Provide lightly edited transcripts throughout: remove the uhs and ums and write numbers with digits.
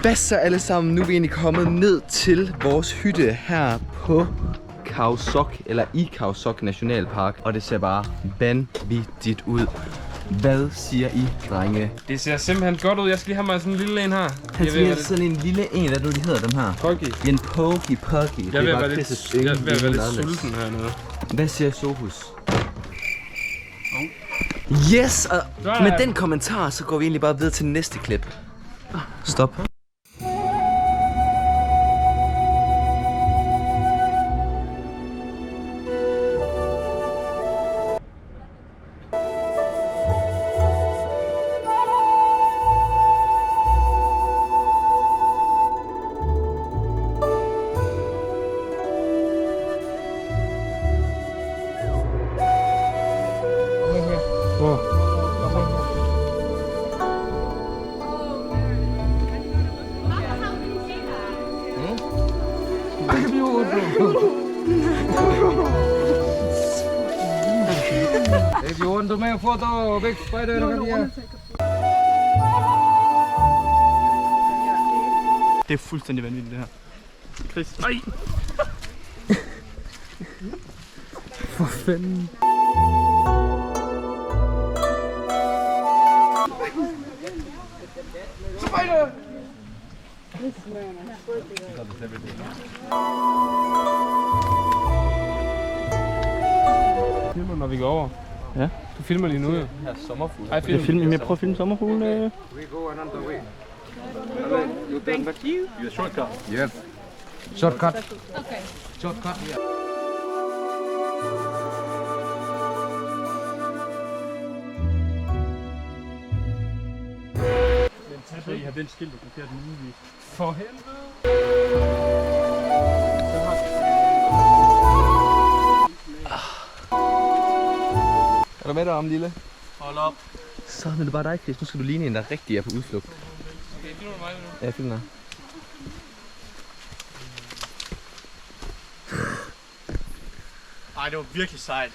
Hvad så alle sammen? Nu er vi egentlig kommet ned til vores hytte her på Khao Sok, eller i Khao Sok Nationalpark. Og det ser bare vanvittigt ud. Hvad siger I, drenge? Det ser simpelthen godt ud. Jeg skal lige have mig sådan en lille en her. Han siger sådan en lille en, hvad nu de hedder dem her? Poggy. En Poggy. Jeg vil være lidt sulten hernede. Hvad siger Sohus? Yes! Og med den kommentar, så går vi egentlig bare videre til næste klip. Stop. If you want to make a photo, big spider here. Det er fuldstændig vanvittigt, det her. Chris, nej! For fanden. Spider! Filmer når vi går over. Ja. Du filmer lige nu, jo. Her sommerfugl. Ej, film. Jeg prøver at filme sommerfugle. We go another way. You turn back. You shortcut. Yes. Shortcut. Okay. Shortcut. Yeah. I har vendt skiltet forkert muligvis. For helvede! Er du med derom, lille? Hold op. Så er det bare dig, Chris. Nu skal du ligne en, der rigtig er på udflugt. Okay, filmer du mig nu? Ja, jeg filmer. Ej, det var virkelig sejt.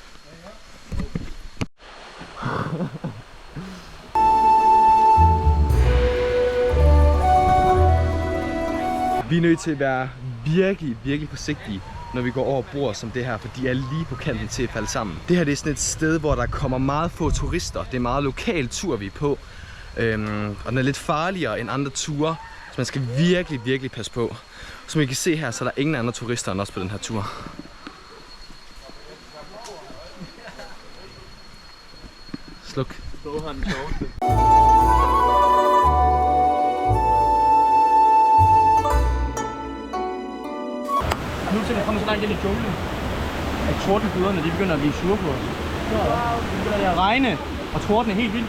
Vi er nødt til at være virkelig forsigtige, når vi går over bord som det her, for de er lige på kanten til at falde sammen. Det her det er sådan et sted, hvor der kommer meget få turister. Det er meget lokal tur, vi er på. Og den er lidt farligere end andre ture, så man skal virkelig passe på. Som I kan se her, så er der ingen andre turister end os på den her tur. Sluk. Så har den sjoveste. Nu til vi kommer så langt ind i junglen, at tordenbyderne de begynder at blive sure på os. Så begynder det at regne, og torden er helt vild.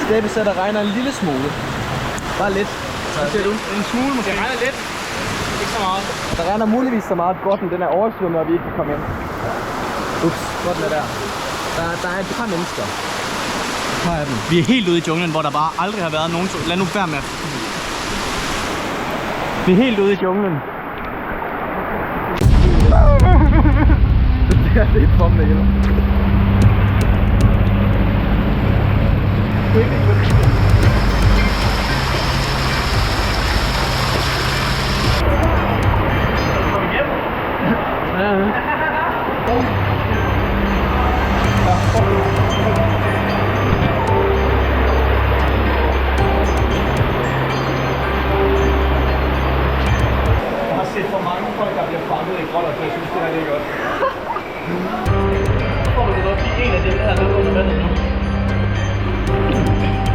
Steppe så der regner en lille smule. Bare lidt. Så ser du en smule måske. Det regner lidt. Ikke så meget. Der regner muligvis så meget, at grotten den er oversvømmet, og vi ikke kan komme ind. Ups, grotten er der. Der er et par mennesker. Et par af dem. Vi er helt ude i junglen, hvor der bare aldrig har været nogen. Lad nu være med at... Vi er helt ude i junglen. Det er lidt bombende igen. Jeg har set for mange folk, der bliver fanget i grotter, så jeg synes, det her det er godt. Så får man det op i en af dem, der er nede under vandet nu.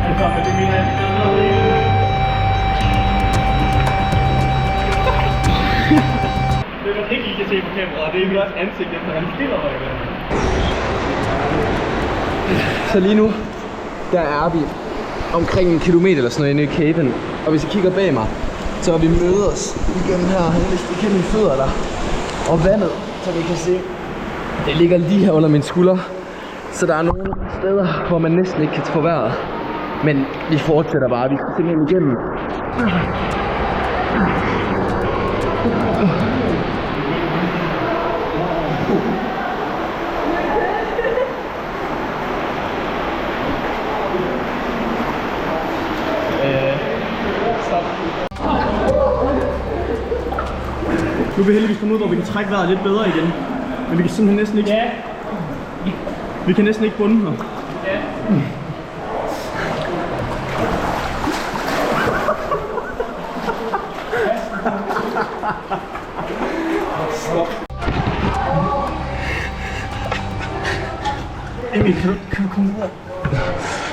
Altså, men det mener jeg, det er man ikke lige kan se på kameraet, det er mit ansigt, efter han stiller mig i vandet. Så lige nu, der er vi omkring 1 kilometer eller sådan noget inde i caven. Og hvis I kigger bag mig, så har vi mødet os igennem her, igennem mine fødder der. Og vandet, som I kan se, det ligger lige her under min skulder. Så der er nogle steder, hvor man næsten ikke kan få vejret. Men vi fortsætter bare, vi skal simpelthen igennem. Nu er vi heldigvis kommet ud, hvor vi kan trække vejret lidt bedre igen. Men vi kan simpelthen næsten ikke... Ja. Vi kan næsten ikke bunde her. Ja. Emil, kan du komme ud?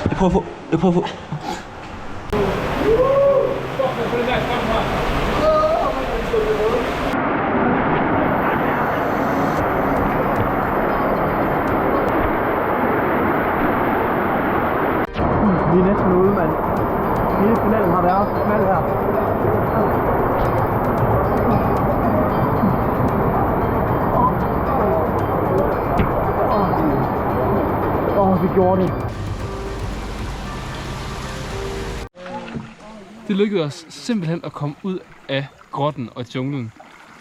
Jeg prøver at få... Vi er næsten ude, mand. Hele finalen har været knald her. Vi gjorde det. Det lykkedes os simpelthen at komme ud af grotten og junglen.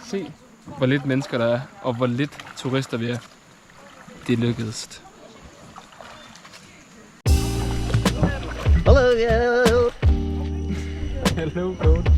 Se, hvor lidt mennesker der er, og hvor lidt turister vi er. Det lykkedes. Hello, yo. Hello, goat.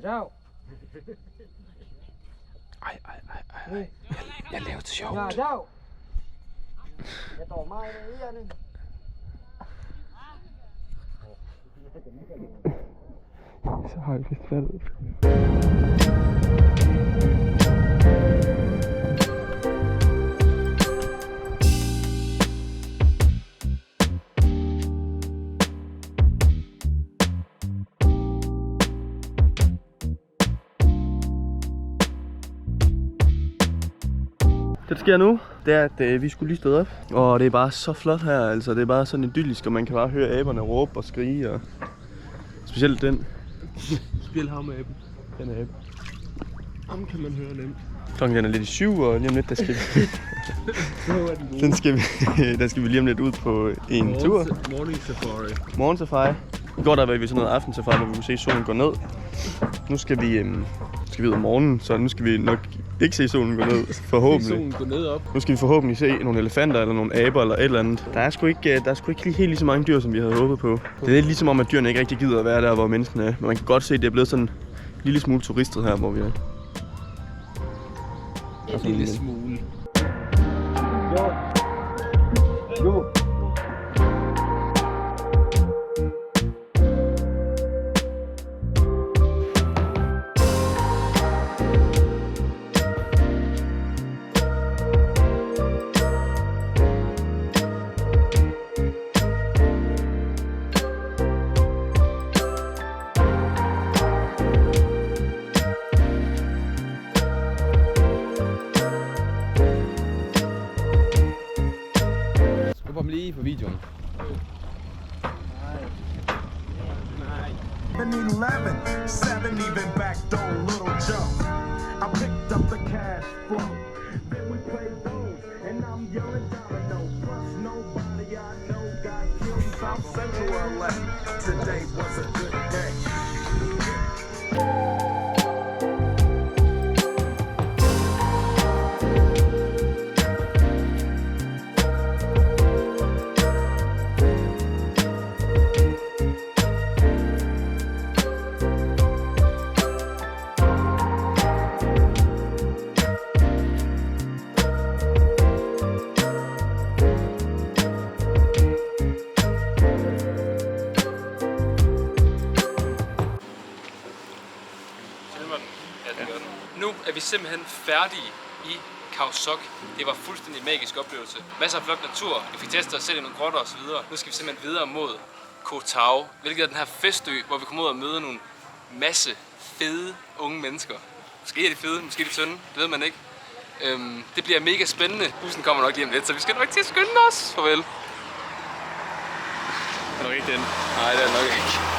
Ciao. Ej. Jeg laver det sjovt. Ja, ciao. Jeg står mig i herne. Så har jeg vist faldet. Det der sker nu, det er, at vi skulle lige stå op. Og det er bare så flot her, altså det er bare sådan idyllisk, og man kan bare høre aberne råbe og skrige, og specielt den. Spil ham med aben. Den er abe. Ham kan man høre nemt. Klokken den er lidt i 7, og lige om lidt, der skal vi... der skal vi lige om lidt ud på en tur. Morning safari. Morgen safari. I går der var vi sådan noget aften safari, hvor vi kunne se solen gå ned. Nu skal vi ud om morgenen, så nu skal vi nok ikke se solen gå ned, forhåbentlig. Solen gå ned op. Nu skal vi forhåbentlig se nogle elefanter eller nogle aber eller et eller andet. Der er sgu ikke helt lige så mange dyr, som vi havde håbet på. Det er lidt ligesom om, at dyrene ikke rigtig gider at være der, hvor menneskene er. Men man kan godt se, at det er blevet sådan en lille smule turistet her, hvor vi er. En lille smule. Jo. Lige på videoen. 11, 7 even back door, little Joe. I picked up the cash flow. Then we played those, and I'm yelling domino. Plus nobody I know got killed in South Central LA. Today was a good day. simpelthen færdige i Khao Sok. Det var fuldstændig magisk oplevelse. Masser af flot natur. Vi fik testet os selv i nogle grotter og så videre. Nu skal vi simpelthen videre mod Koh Tao, hvilket er den her festø, hvor vi kommer ud og møder nogle masse fede unge mennesker. Måske er de fede, måske er de tynde, det ved man ikke. Det bliver mega spændende. Bussen kommer nok lige om lidt, så vi skal nok til at skynde os. Farvel. Er det ikke den? Nej, det er nok ikke.